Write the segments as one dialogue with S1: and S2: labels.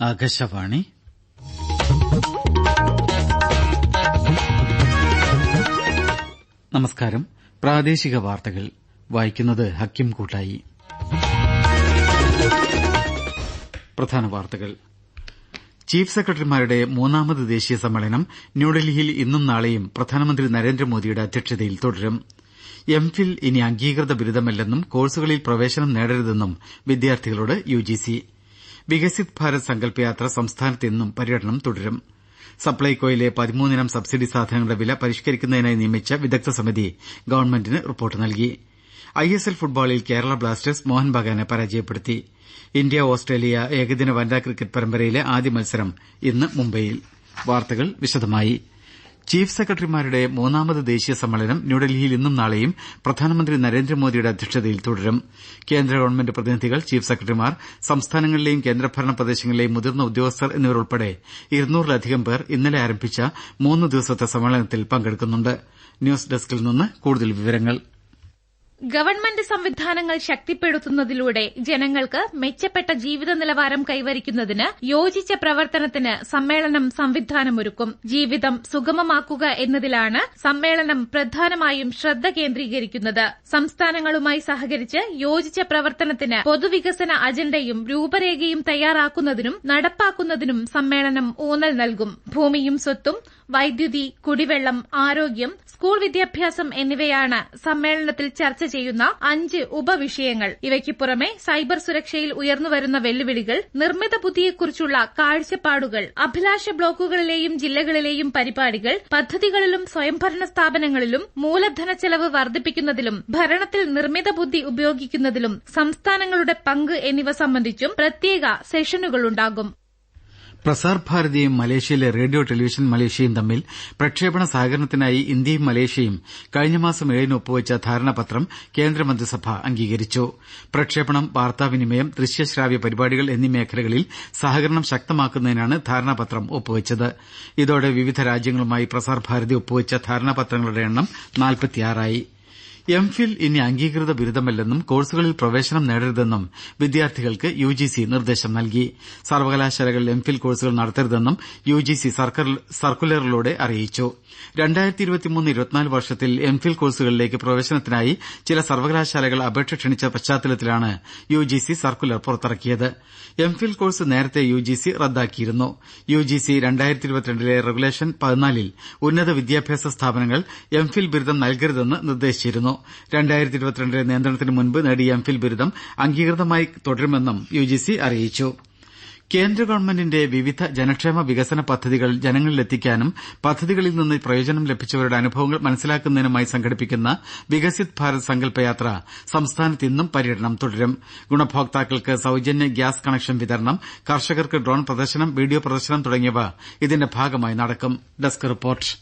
S1: ആകാശവാണി. നമസ്കാരം. പ്രാദേശിക വാർത്തകൾ വായിക്കുന്നത് ഹക്കിം കൂട്ടായി. പ്രധാന വാർത്തകൾ. ചീഫ് സെക്രട്ടറിമാരുടെ മൂന്നാമത് ദേശീയ സമ്മേളനം ന്യൂഡൽഹിയിൽ ഇന്നും നാളെയും പ്രധാനമന്ത്രി നരേന്ദ്രമോദിയുടെ അധ്യക്ഷതയിൽ തുടരും. എംഫിൽ ഇനി അംഗീകൃത ബിരുദമല്ലെന്നും കോഴ്സുകളിൽ പ്രവേശനം നേടരുതെന്നും വിദ്യാർത്ഥികളോട് യുജിസി. വികസിത് ഭാരത് സങ്കല്പ് യാത്ര സംസ്ഥാനത്ത് ഇന്നും പര്യടനം തുടരും. സപ്ലൈകോയിലെ 13 ഇനം സബ്സിഡി സാധനങ്ങളുടെ വില പരിഷ്കരിക്കുന്നതിനായി നിയമിച്ച വിദഗ്ധ സമിതി ഗവൺമെന്റിന് റിപ്പോർട്ട് നൽകി. ഐഎസ്എൽ ഫുട്ബോളിൽ കേരള ബ്ലാസ്റ്റേഴ്സ് മോഹൻ ബഗാനെ പരാജയപ്പെടുത്തി. ഇന്ത്യ ഓസ്ട്രേലിയ ഏകദിന വനിതാ ക്രിക്കറ്റ് പരമ്പരയിലെ ആദ്യ മത്സരം ഇന്ന് മുംബൈയിൽ. വാർത്തകൾ വിശദമായി. ചീഫ് സെക്രട്ടറിമാരുടെ മൂന്നാമത് ദേശീയ സമ്മേളനം ന്യൂഡൽഹിയിൽ ഇന്നും നാളെയും പ്രധാനമന്ത്രി നരേന്ദ്രമോദിയുടെ അധ്യക്ഷതയിൽ തുടരും. കേന്ദ്ര ഗവൺമെന്റ് പ്രതിനിധികൾ, ചീഫ് സെക്രട്ടറിമാർ, സംസ്ഥാനങ്ങളിലെയും കേന്ദ്രഭരണ പ്രദേശങ്ങളിലെയും മുതിർന്ന ഉദ്യോഗസ്ഥർ എന്നിവരുൾപ്പെടെ 200-ലധികം പേർ ഇന്നലെ ആരംഭിച്ച 3 ദിവസത്തെ സമ്മേളനത്തിൽ പങ്കെടുക്കുന്നുണ്ട്. ന്യൂസ് ഡെസ്കിൽ നിന്ന് കൂടുതൽ വിവരങ്ങൾ.
S2: ഗവൺമെന്റ് സംവിധാനങ്ങൾ ശക്തിപ്പെടുത്തുന്നതിലൂടെ ജനങ്ങൾക്ക് മെച്ചപ്പെട്ട ജീവിത നിലവാരം കൈവരിക്കുന്നതിന് യോജിച്ച പ്രവർത്തനത്തിന് സമ്മേളനം സംവിധാനമൊരുക്കും. ജീവിതം സുഗമമാക്കുക എന്നതിലാണ് സമ്മേളനം പ്രധാനമായും ശ്രദ്ധ കേന്ദ്രീകരിക്കുന്നത്. സംസ്ഥാനങ്ങളുമായി സഹകരിച്ച് യോജിച്ച പ്രവർത്തനത്തിന് പൊതുവികസന അജണ്ടയും രൂപരേഖയും തയ്യാറാക്കുന്നതിനും നടപ്പാക്കുന്നതിനും സമ്മേളനം ഊന്നൽ നൽകും. ഭൂമിയും സ്വത്തും, വൈദ്യുതി, കുടിവെള്ളം, ആരോഗ്യം, സ്കൂൾ വിദ്യാഭ്യാസം എന്നിവയാണ് സമ്മേളനത്തിൽ ചർച്ച ചെയ്യുന്ന 5 ഉപവിഷയങ്ങൾ. ഇവയ്ക്ക് പുറമെ സൈബർ സുരക്ഷയിൽ ഉയർന്നുവരുന്ന വെല്ലുവിളികൾ, നിർമ്മിത ബുദ്ധിയെക്കുറിച്ചുള്ള കാഴ്ചപ്പാടുകൾ, അഭിലാഷ ബ്ലോക്കുകളിലെയും ജില്ലകളിലെയും പരിപാടികൾ, പദ്ധതികളിലും സ്വയംഭരണ സ്ഥാപനങ്ങളിലും മൂലധന ചെലവ് വർദ്ധിപ്പിക്കുന്നതിലും ഭരണത്തിൽ നിർമ്മിത ബുദ്ധി ഉപയോഗിക്കുന്നതിലും സംസ്ഥാനങ്ങളുടെ പങ്ക് എന്നിവ സംബന്ധിച്ചും പ്രത്യേക സെഷനുകളുണ്ടാകും.
S1: പ്രസാർ ഭാരതിയും മലേഷ്യയിലെ റേഡിയോ ടെലിവിഷൻ മലേഷ്യയും തമ്മിൽ പ്രക്ഷേപണ സഹകരണത്തിനായി ഇന്ത്യയും മലേഷ്യയും കഴിഞ്ഞ മാസം 7-ന് ഒപ്പുവെച്ച ധാരണാപത്രം കേന്ദ്രമന്ത്രിസഭ അംഗീകരിച്ചു. പ്രക്ഷേപണം, വാർത്താവിനിമയം, ദൃശ്യശ്രാവ്യ പരിപാടികൾ എന്നീ മേഖലകളിൽ സഹകരണം ശക്തമാക്കുന്നതിനാണ് ധാരണാപത്രം ഒപ്പുവെച്ചത്. ഇതോടെ വിവിധ രാജ്യങ്ങളുമായി പ്രസാർ ഭാരതി ഒപ്പുവെച്ച ധാരണാപത്രങ്ങളുടെ എണ്ണം 46ആയി. എംഫിൽ ഇനി അംഗീകൃത ബിരുദമല്ലെന്നും കോഴ്സുകളിൽ പ്രവേശനം നേടരുതെന്നും വിദ്യാർത്ഥികൾക്ക് യുജിസി നിർദ്ദേശം നൽകി. സർവകലാശാലകൾ എംഫിൽ കോഴ്സുകൾ നടത്തരുതെന്നും യുജിസി സർക്കുലറിലൂടെ അറിയിച്ചു. 2023-24 വർഷത്തിൽ എംഫിൽ കോഴ്സുകളിലേക്ക് പ്രവേശനത്തിനായി ചില സർവകലാശാലകൾ അപേക്ഷ ക്ഷണിച്ച പശ്ചാത്തലത്തിലാണ് യുജിസി സർക്കുലർ പുറത്തിറക്കിയത്. എംഫിൽ കോഴ്സ് നേരത്തെ യുജിസി റദ്ദാക്കിയിരുന്നു. യുജിസി 2022 റെഗുലേഷൻ 14-ൽ ഉന്നത വിദ്യാഭ്യാസ സ്ഥാപനങ്ങൾ എംഫിൽ ബിരുദം നൽകരുതെന്ന് നിർദ്ദേശിച്ചിരുന്നു. 2022 നിയന്ത്രണത്തിന് മുൻപ് നേടിയ എംഫിൽ ബിരുദം അംഗീകൃതമായി തുടരുമെന്നും യുജിസി അറിയിച്ചു. കേന്ദ്ര ഗവൺമെന്റിന്റെ വിവിധ ജനക്ഷേമ വികസന പദ്ധതികൾ ജനങ്ങളിലെത്തിക്കാനും പദ്ധതികളിൽ നിന്ന് പ്രയോജനം ലഭിച്ചവരുടെ അനുഭവങ്ങൾ മനസ്സിലാക്കുന്നതിനുമായി സംഘടിപ്പിക്കുന്ന വികസിത് ഭാരത് സങ്കല്പ് യാത്ര സംസ്ഥാനത്ത് ഇന്നും പര്യടനം തുടരും. ഗുണഭോക്താക്കൾക്ക് സൌജന്യ ഗ്യാസ് കണക്ഷൻ വിതരണം, കർഷകർക്ക് ഡ്രോൺ പ്രദർശനം, വീഡിയോ പ്രദർശനം തുടങ്ങിയവ ഇതിന്റെ ഭാഗമായി നടക്കും. Desk report.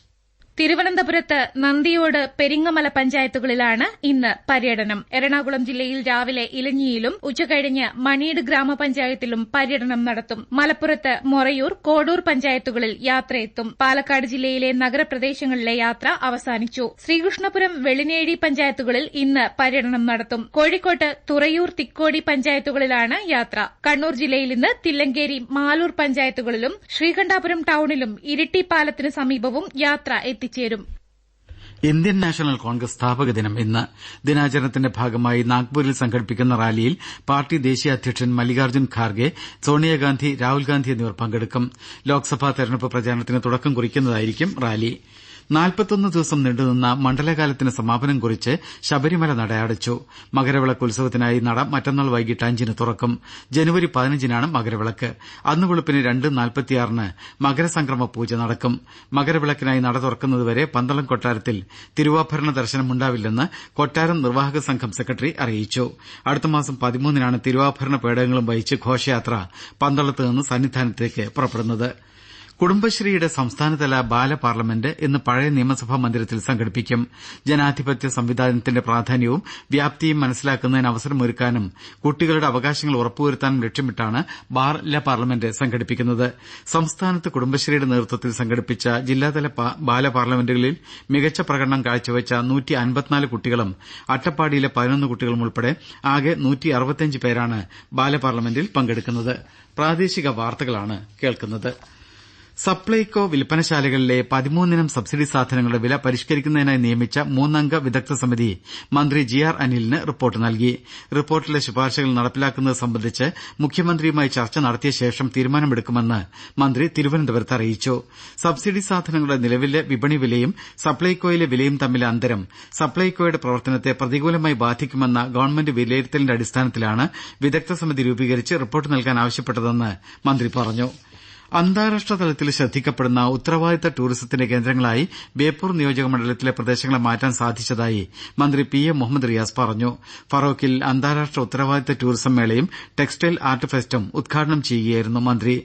S2: തിരുവനന്തപുരത്ത് നന്ദിയോട്, പെരിങ്ങമല പഞ്ചായത്തുകളിലാണ് ഇന്ന് പര്യടനം. എറണാകുളം ജില്ലയിൽ രാവിലെ ഇലഞ്ഞിയിലും ഉച്ചകഴിഞ്ഞ് മണീട് ഗ്രാമപഞ്ചായത്തിലും പര്യടനം നടത്തും. മലപ്പുറത്ത് മൊറയൂർ, കോഡൂർ പഞ്ചായത്തുകളിൽ യാത്രയെത്തും. പാലക്കാട് ജില്ലയിലെ നഗരപ്രദേശങ്ങളിലെ യാത്ര അവസാനിച്ചു. ശ്രീകൃഷ്ണപുരം, വെളിനേഴി പഞ്ചായത്തുകളിൽ ഇന്ന് പര്യടനം നടത്തും. കോഴിക്കോട്ട് തുറയൂർ, തിക്കോടി പഞ്ചായത്തുകളിലാണ് യാത്ര. കണ്ണൂർ ജില്ലയിൽ ഇന്ന് തില്ലങ്കേരി, മാലൂർ പഞ്ചായത്തുകളിലും ശ്രീകണ്ഠാപുരം ടൌണിലും ഇരിട്ടി പാലത്തിന് സമീപവും യാത്ര എത്തിച്ചേരും.
S1: ഇന്ത്യൻ നാഷണൽ കോൺഗ്രസ് സ്ഥാപക ദിനം ഇന്ന്. ദിനാചരണത്തിന്റെ ഭാഗമായി നാഗ്പൂരിൽ സംഘടിപ്പിക്കുന്ന റാലിയിൽ പാർട്ടി ദേശീയ അധ്യക്ഷൻ മല്ലികാർജ്ജുൻ ഖാർഗെ, സോണിയാഗാന്ധി, രാഹുൽ ഗാന്ധി എന്നിവർ പങ്കെടുക്കും. ലോക്സഭാ തെരഞ്ഞെടുപ്പ് പ്രചാരണത്തിന് തുടക്കം കുറിക്കുന്നതായിരിക്കും റാലി. 41 ദിവസം നീണ്ടുനിന്ന മണ്ഡലകാലത്തിന് സമാപനം കുറിച്ച് ശബരിമല നട അടച്ചു. മകരവിളക്ക് ഉത്സവത്തിനായി നട മറ്റന്നാൾ വൈകിട്ട് 5-ന് തുറക്കും. ജനുവരി 15-നാണ് മകരവിളക്ക്. അന്ന് വെളുപ്പിന് 2:46-ന് മകരസംക്രമ പൂജ നടക്കും. മകരവിളക്കിനായി നട തുറക്കുന്നതുവരെ പന്തളം കൊട്ടാരത്തിൽ തിരുവാഭരണ ദർശനമുണ്ടാവില്ലെന്ന് കൊട്ടാരം നിർവാഹക സംഘം സെക്രട്ടറി അറിയിച്ചു. അടുത്ത മാസം 13-നാണ് തിരുവാഭരണ പേടകങ്ങളും വഹിച്ച് ഘോഷയാത്ര പന്തളത്ത് നിന്ന് സന്നിധാനത്തേക്ക് പുറപ്പെടുന്നത്. കുടുംബശ്രീയുടെ സംസ്ഥാനതല ബാലപാർലമെന്റ് ഇന്ന് പഴയ നിയമസഭാ മന്ദിരത്തിൽ സംഘടിപ്പിക്കും. ജനാധിപത്യ സംവിധാനത്തിന്റെ പ്രാധാന്യവും വ്യാപ്തിയും മനസ്സിലാക്കുന്നതിന് അവസരമൊരുക്കാനും കുട്ടികളുടെ അവകാശങ്ങൾ ഉറപ്പുവരുത്താനും ലക്ഷ്യമിട്ടാണ് ബാലപാർലമെന്റ് സംഘടിപ്പിക്കുന്നത്. സംസ്ഥാനത്ത് കുടുംബശ്രീയുടെ നേതൃത്വത്തിൽ സംഘടിപ്പിച്ച ജില്ലാതല ബാലപാർലമെന്റുകളിൽ മികച്ച പ്രകടനം കാഴ്ചവെച്ച 154 കുട്ടികളും അട്ടപ്പാടിയിലെ 11 കുട്ടികളും ഉൾപ്പെടെ ആകെ 165 പേരാണ് ബാലപാർലമെന്റിൽ പങ്കെടുക്കുന്നത്. പ്രാദേശിക വാർത്തകളാണ് കേൾക്കുന്നത്. സപ്ലൈകോ വിൽപ്പനശാലകളിലെ 13 സബ്സിഡി സാധനങ്ങളുടെ വില പരിഷ്കരിക്കുന്നതിനായി നിയമിച്ച 3-അംഗ വിദഗ്ധ സമിതി മന്ത്രി ജി.ആർ. അനിലിന് റിപ്പോർട്ട് നൽകി. റിപ്പോർട്ടിലെ ശുപാർശകൾ നടപ്പിലാക്കുന്നത് സംബന്ധിച്ച് മുഖ്യമന്ത്രിയുമായി ചർച്ച നടത്തിയ ശേഷം തീരുമാനമെടുക്കുമെന്ന് മന്ത്രി തിരുവനന്തപുരത്ത് അറിയിച്ചു. സബ്സിഡി സാധനങ്ങളുടെ നിലവിലെ വിപണി വിലയും സപ്ലൈകോയിലെ വിലയും തമ്മിലെ അന്തരം സപ്ലൈകോയുടെ പ്രവർത്തനത്തെ പ്രതികൂലമായി ബാധിക്കുമെന്ന ഗവൺമെന്റ് വിലയിരുത്തലിന്റെ അടിസ്ഥാനത്തിലാണ് വിദഗ്ധ സമിതി രൂപീകരിച്ച് റിപ്പോർട്ട് നൽകാൻ ആവശ്യപ്പെട്ടതെന്ന് മന്ത്രി പറഞ്ഞു. അന്താരാഷ്ട്ര തലത്തിൽ ശ്രദ്ധിക്കപ്പെടുന്ന ഉത്തരവാദിത്ത ടൂറിസത്തിന്റെ കേന്ദ്രങ്ങളായി ബേപ്പൂർ നിയോജക മണ്ഡലത്തിലെ പ്രദേശങ്ങളെ മാറ്റാൻ സാധിച്ചതായി മന്ത്രി പി.എ. മുഹമ്മദ് റിയാസ് പറഞ്ഞു. ഫറോക്കിൽ അന്താരാഷ്ട്ര ഉത്തരവാദിത്ത ടൂറിസം മേളയും ടെക്സ്റ്റൈൽ ആർട്ട് ഫെസ്റ്റും ഉദ്ഘാടനം ചെയ്യുകയായിരുന്നു മന്ത്രി.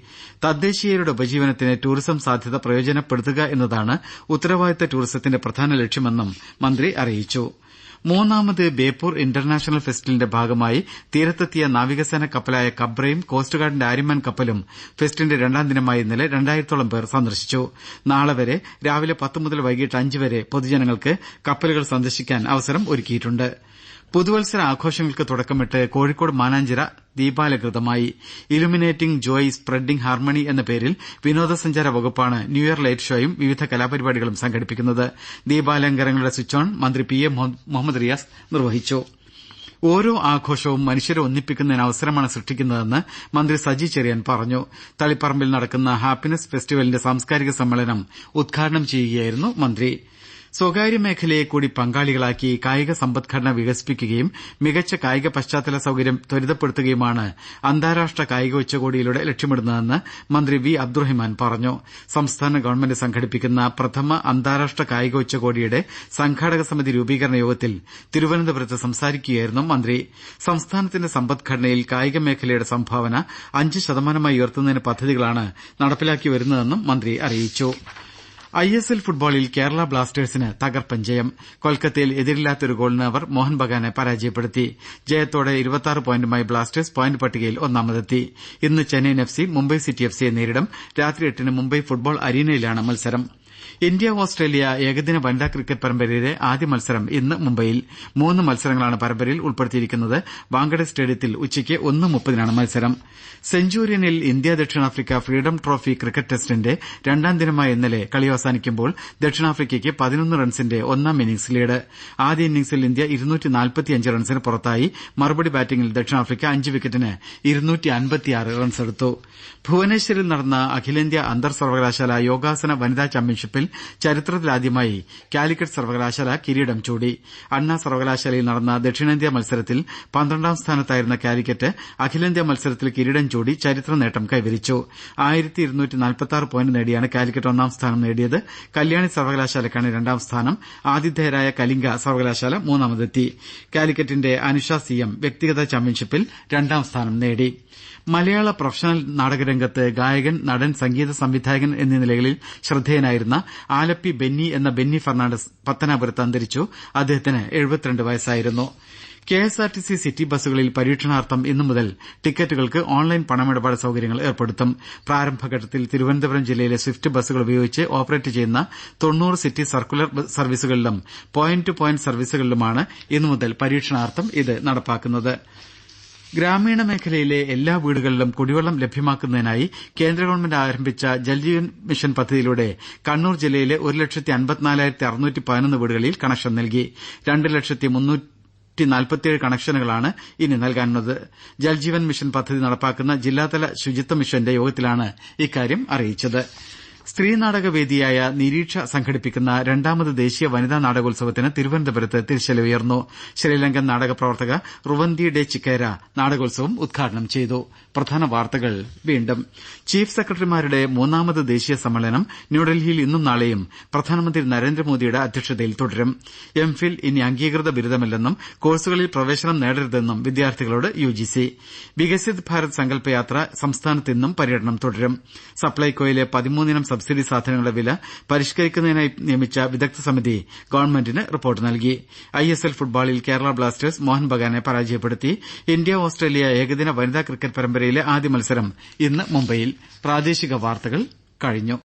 S1: തദ്ദേശീയരുടെ ഉപജീവനത്തിന് ടൂറിസം സാധ്യത പ്രയോജനപ്പെടുത്തുക എന്നതാണ് ഉത്തരവാദിത്ത ടൂറിസത്തിന്റെ പ്രധാന ലക്ഷ്യമെന്നും മന്ത്രി അറിയിച്ചു. 3ാമത് ബേപ്പൂർ ഇന്റർനാഷണൽ ഫെസ്റ്റിവലിന്റെ ഭാഗമായി തീരത്തെത്തിയ നാവികസേന കപ്പലായ കബ്രയും കോസ്റ്റ് ഗാർഡിന്റെ ആര്യമാൻ കപ്പലും ഫെസ്റ്റിന്റെ 2ാം ദിനമായ ഇന്നലെ 2000-ഓളം പേർ സന്ദർശിച്ചു. നാളെ വരെ രാവിലെ 10 മുതൽ വൈകിട്ട് 5 വരെ പൊതുജനങ്ങൾക്ക് കപ്പലുകൾ സന്ദർശിക്കാൻ അവസരം ഒരുക്കിയിട്ടുണ്ട്. പുതുവത്സര ആഘോഷങ്ങൾക്ക് തുടക്കമിട്ട് കോഴിക്കോട് മാനാഞ്ചിറ ദീപാലകൃതമായി. ഇലുമിനേറ്റിംഗ് ജോയ് സ്പ്രെഡിംഗ് ഹാർമണി എന്ന പേരിൽ വിനോദസഞ്ചാര വകുപ്പാണ് ന്യൂ ഇയർ ലൈറ്റ് ഷോയും വിവിധ കലാപരിപാടികളും സംഘടിപ്പിക്കുന്നത്. ദീപാലങ്കാരങ്ങളുടെ സ്വിച്ച് ഓൺ മന്ത്രി പി.എ. മുഹമ്മദ് റിയാസ് നിർവഹിച്ചു. ഓരോ ആഘോഷവും മനുഷ്യരെ ഒന്നിപ്പിക്കുന്നതിന് അവസരമാണ് സൃഷ്ടിക്കുന്നതെന്ന് മന്ത്രി സജി ചെറിയാൻ പറഞ്ഞു. തളിപ്പറമ്പിൽ നടക്കുന്ന ഹാപ്പിനെസ് ഫെസ്റ്റിവലിന്റെ സാംസ്കാരിക സമ്മേളനം ഉദ്ഘാടനം ചെയ്യുകയായിരുന്നു മന്ത്രി. സ്വകാര്യ മേഖലയെ കൂടി പങ്കാളികളാക്കി കായിക സമ്പദ്ഘടന വികസിപ്പിക്കുകയും മികച്ച കായിക പശ്ചാത്തല സൌകര്യം ത്വരിതപ്പെടുത്തുകയുമാണ് അന്താരാഷ്ട്ര കായിക ഉച്ചകോടിയിലൂടെ ലക്ഷ്യമിടുന്നതെന്ന് മന്ത്രി വി. അബ്ദുറഹിമാൻ പറഞ്ഞു. സംസ്ഥാന ഗവൺമെന്റ് സംഘടിപ്പിക്കുന്ന പ്രഥമ അന്താരാഷ്ട്ര കായിക ഉച്ചകോടിയുടെ സംഘാടക സമിതി രൂപീകരണ യോഗത്തിൽ തിരുവനന്തപുരത്ത് സംസാരിക്കുകയായിരുന്നു മന്ത്രി. സംസ്ഥാനത്തിന്റെ സമ്പദ്ഘടനയിൽ കായിക മേഖലയുടെ സംഭാവന 5% ഉയർത്തുന്നതിന് പദ്ധതികളാണ് നടപ്പിലാക്കി വരുന്നതെന്നും മന്ത്രി അറിയിച്ചു. ഐഎസ്എൽ ഫുട്ബോളിൽ കേരള ബ്ലാസ്റ്റേഴ്സിന് തകർപ്പൻ ജയം. കൊൽക്കത്തയിൽ എതിരില്ലാത്തൊരു ഗോളിന് അവർ മോഹൻ ബഗാനെ പരാജയപ്പെടുത്തി. ജയത്തോടെ 26 പോയിന്റുമായി ബ്ലാസ്റ്റേഴ്സ് പോയിന്റ് പട്ടികയിൽ ഒന്നാമതെത്തി. ഇന്ന് ചെന്നൈയിൻ എഫ്.സി. മുംബൈ സിറ്റി എഫ്.സിയെ നേരിടും. രാത്രി 8-ന് മുംബൈ ഫുട്ബോൾ അരീനയിലാണ് മത്സരം. ഇന്ത്യ ഓസ്ട്രേലിയ ഏകദിന വനിതാ ക്രിക്കറ്റ് പരമ്പരയിലെ ആദ്യ മത്സരം ഇന്ന് മുംബൈയിൽ. 3 മത്സരങ്ങളാണ് പരമ്പരയിൽ ഉൾപ്പെടുത്തിയിരിക്കുന്നത്. വാങ്കഡെ സ്റ്റേഡിയത്തിൽ ഉച്ചയ്ക്ക് 1:30-നാണ് മത്സരം. സെഞ്ചൂരിയനിൽ ഇന്ത്യ ദക്ഷിണാഫ്രിക്ക ഫ്രീഡം ട്രോഫി ക്രിക്കറ്റ് ടെസ്റ്റിന്റെ 2ാം ദിനമായ ഇന്നലെ കളി അവസാനിക്കുമ്പോൾ ദക്ഷിണാഫ്രിക്കയ്ക്ക് 11 റൺസിന്റെ 1ാം ഇന്നിംഗ്സ് ലീഡ്. ആദ്യ ഇന്നിംഗ്സിൽ ഇന്ത്യ 245 റൺസിന് പുറത്തായി. മറുപടി ബാറ്റിംഗിൽ ദക്ഷിണാഫ്രിക്ക 5 വിക്കറ്റിന് 256 റൺസെടുത്തു. ഭുവനേശ്വരിൽ നടന്ന അഖിലേന്ത്യാ അന്തർ സർവകലാശാല യോഗാസന വനിതാ ചാമ്പ്യൻഷിപ്പിൽ ചരിത്രത്തിലാദ്യമായി കാലിക്കറ്റ് സർവകലാശാല കിരീടം ചൂടി. അണ്ണാ സർവകലാശാലയിൽ നടന്ന ദക്ഷിണേന്ത്യാ മത്സരത്തിൽ 12ാം സ്ഥാനത്തായിരുന്ന കാലിക്കറ്റ് അഖിലേന്ത്യാ മത്സരത്തിൽ കിരീടം ചൂടി ചരിത്ര നേട്ടം കൈവരിച്ചു. 1246 പോയിന്റ് നേടിയാണ് കാലിക്കറ്റ് 1ാം സ്ഥാനം നേടിയത്. കല്യാണി സർവകലാശാലയ്ക്കാണ് 2ാം സ്ഥാനം. ആതിഥേയരായ കലിംഗ സർവകലാശാല 3ാമതെത്തി. കാലിക്കറ്റിന്റെ അനുഷ സി.എം വ്യക്തിഗത ചാമ്പ്യൻഷിപ്പിൽ 2ാം സ്ഥാനം നേടി. മലയാള പ്രൊഫഷണൽ നാടകരംഗത്ത് ഗായകൻ, നടൻ, സംഗീത സംവിധായകൻ എന്നീ നിലകളിൽ ശ്രദ്ധേയനായിരുന്ന ആലപ്പി ബെന്നി എന്ന ബെന്നി ഫെർണാണ്ടസ് പത്തനാപുരത്ത് അന്തരിച്ചു. അദ്ദേഹത്തിന് 72 വയസ്സായിരുന്നു. കെഎസ്ആർടിസി സിറ്റി ബസ്സുകളിൽ പരീക്ഷണാർത്ഥം ഇന്നു മുതൽ ടിക്കറ്റുകൾക്ക് ഓൺലൈൻ പണമിടപാട് സൌകര്യങ്ങൾ ഏർപ്പെടുത്തും. പ്രാരംഭഘട്ടത്തിൽ തിരുവനന്തപുരം ജില്ലയിലെ സ്വിഫ്റ്റ് ബസ്സുകൾ ഉപയോഗിച്ച് ഓപ്പറേറ്റ് ചെയ്യുന്ന 90 സിറ്റി സർക്കുലർ സർവീസുകളിലും പോയിന്റ് ടു പോയിന്റ് സർവീസുകളിലുമാണ് ഇന്നു മുതൽ പരീക്ഷണാർത്ഥം ഇത് നടപ്പാക്കുന്നത്. ഗ്രാമീണ മേഖലയിലെ എല്ലാ വീടുകളിലും കുടിവെള്ളം ലഭ്യമാക്കുന്നതിനായി കേന്ദ്ര ഗവൺമെന്റ് ആരംഭിച്ച ജൽജീവൻ മിഷൻ പദ്ധതിയിലൂടെ കണ്ണൂർ ജില്ലയിലെ 1,54,611 വീടുകളിൽ കണക്ഷൻ നൽകി. 2,347 കണക്ഷനുകളാണ് ഇനി നൽകാനുള്ളത്. ജൽജീവൻ മിഷൻ പദ്ധതി നടപ്പാക്കുന്ന ജില്ലാതല ശുചിത്വ മിഷന്റെ യോഗത്തിലാണ് ഇക്കാര്യം അറിയിച്ചത്. സ്ത്രീ നാടകവേദിയായ നിരീക്ഷ സംഘടിപ്പിക്കുന്ന രണ്ടാമത് ദേശീയ വനിതാ നാടകോത്സവത്തിന് തിരുവനന്തപുരത്ത് തിരിശല ഉയർന്നു. ശ്രീലങ്കൻ നാടക പ്രവർത്തക റുവന്തി ഡെ ചിക്കേര നാടകോത്സവം ഉദ്ഘാടനം ചെയ്തു. പ്രധാന വാർത്തകൾ വീണ്ടും. ചീഫ് സെക്രട്ടറിമാരുടെ മൂന്നാമത് ദേശീയ സമ്മേളനം ന്യൂഡൽഹിയിൽ ഇന്നും നാളെയും പ്രധാനമന്ത്രി നരേന്ദ്രമോദിയുടെ അധ്യക്ഷതയിൽ തുടരും. എംഫിൽ ഇനി അംഗീകൃത ബിരുദമല്ലെന്നും കോഴ്സുകളിൽ പ്രവേശനം നേടരുതെന്നും വിദ്യാർത്ഥികളോട് യുജിസി. വികസിത് ഭാരത് സങ്കല്പയാത്ര സംസ്ഥാനത്ത് ഇന്നും പര്യടനം തുടരും. സപ്ലൈകോയിലെ 13 സബ്സിഡി സാധനങ്ങളുടെ വില പരിഷ്കരിക്കുന്നതിനായി നിയമിച്ച വിദഗ്ധ സമിതി ഗവൺമെന്റിന് റിപ്പോർട്ട് നൽകി. ISL ഫുട്ബോളിൽ കേരള ബ്ലാസ്റ്റേഴ്സ് മോഹൻ ബഗാനെ പരാജയപ്പെടുത്തി. ഇന്ത്യ ഓസ്ട്രേലിയ ഏകദിന വനിതാ ക്രിക്കറ്റ് പരമ്പരയിലെ ആദ്യ മത്സരം ഇന്ന് മുംബൈയിൽ. പ്രാദേശിക വാർത്തകൾ കഴിഞ്ഞു.